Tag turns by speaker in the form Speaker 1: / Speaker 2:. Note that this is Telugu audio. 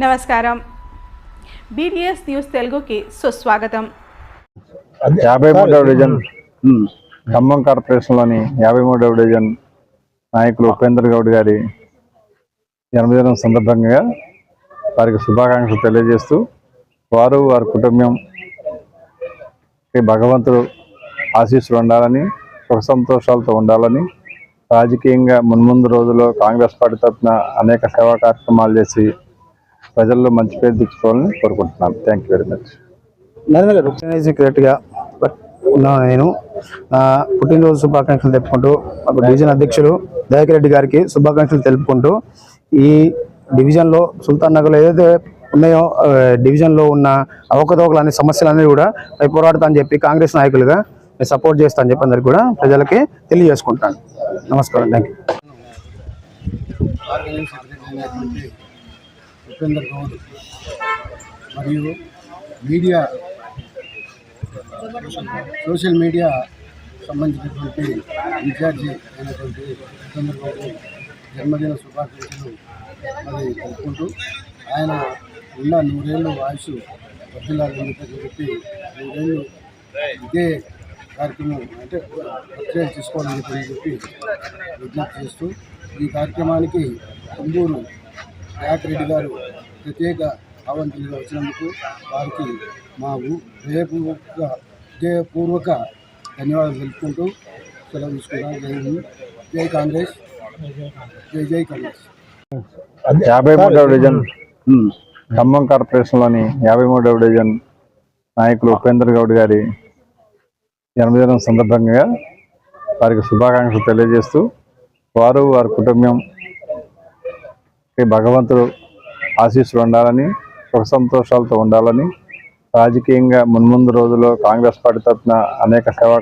Speaker 1: నమస్కారం. బీడీఎస్ న్యూస్ తెలుగుకి సుస్వాగతం.
Speaker 2: 53వ డివిజన్ ఖమ్మం కార్పొరేషన్లోని 53వ డివిజన్ నాయకులు ఉపేందర్ గౌడ్ గారి జన్మదినం సందర్భంగా వారికి శుభాకాంక్షలు తెలియజేస్తూ వారు వారి కుటుంబం భగవంతుడు ఆశీస్సులు ఉండాలని, సుఖ సంతోషాలతో ఉండాలని, రాజకీయంగా మున్ముందు రోజుల్లో కాంగ్రెస్ పార్టీ తరఫున అనేక సేవా కార్యక్రమాలు చేసి ప్రజల్లో మంచి పేరు తెచ్చుకోవాలని కోరుకుంటున్నాను. Thank you very much.
Speaker 3: సెక్రటరీగా ఉన్నాను. నేను పుట్టినరోజు శుభాకాంక్షలు తెలుపుకుంటూ మాకు డివిజన్ అధ్యక్షులు దయాకర్ రెడ్డి గారికి శుభాకాంక్షలు తెలుపుకుంటూ ఈ డివిజన్లో సుల్తాన్ నగర్లో ఏదైతే ఉన్నాయో డివిజన్లో ఉన్న అవకతవకలు అనే సమస్యలన్నీ కూడా అవి పోరాడతా అని చెప్పి కాంగ్రెస్ నాయకులుగా సపోర్ట్ చేస్తా అని చెప్పి అందరికి కూడా ప్రజలకి తెలియజేసుకుంటాను. నమస్కారం. Thank
Speaker 4: you. ఉపేందర్ గౌడ్ మరియు మీడియా, సోషల్ మీడియా సంబంధించినటువంటి ఇన్ఛార్జి అయినటువంటి ఉపేందర్ గౌడ్ జన్మదిన శుభాకాంక్షలు మరి తెలుపుకుంటూ ఆయన ఉన్న 100 ఏళ్ళు ఆయుష్ వర్ధిల్లాలని చెప్పి 100 ఏళ్ళు ఇదే కార్యక్రమం అంటే ప్రత్యేక తీసుకోవాలని చెప్పి విజ్ఞప్తి చేస్తూ ఈ కార్యక్రమానికి కుందూరు దయాకర్ రెడ్డి గారు ప్రత్యేక ఆహ్వానితులుగా వచ్చినందుకు వారికి మా హృదయపూర్వక ధన్యవాదాలు తెలుపుకుంటూ సెలవు తీసుకున్నాను. జై కాంగ్రెస్, జై కాంగ్రెస్.
Speaker 2: 53వ డివిజన్ ఖమ్మం కార్పొరేషన్లోని 53వ డివిజన్ నాయకులు ఉపేందర్ గౌడ్ గారి జన్మదినం సందర్భంగా వారికి శుభాకాంక్షలు తెలియజేస్తూ వారు వారి కుటుంబం భగవంతుడు ఆశీస్సులు ఉండాలని, సుఖ సంతోషాలతో ఉండాలని, రాజకీయంగా మున్ముందు రోజుల్లో కాంగ్రెస్ పార్టీ తరఫున అనేక సేవా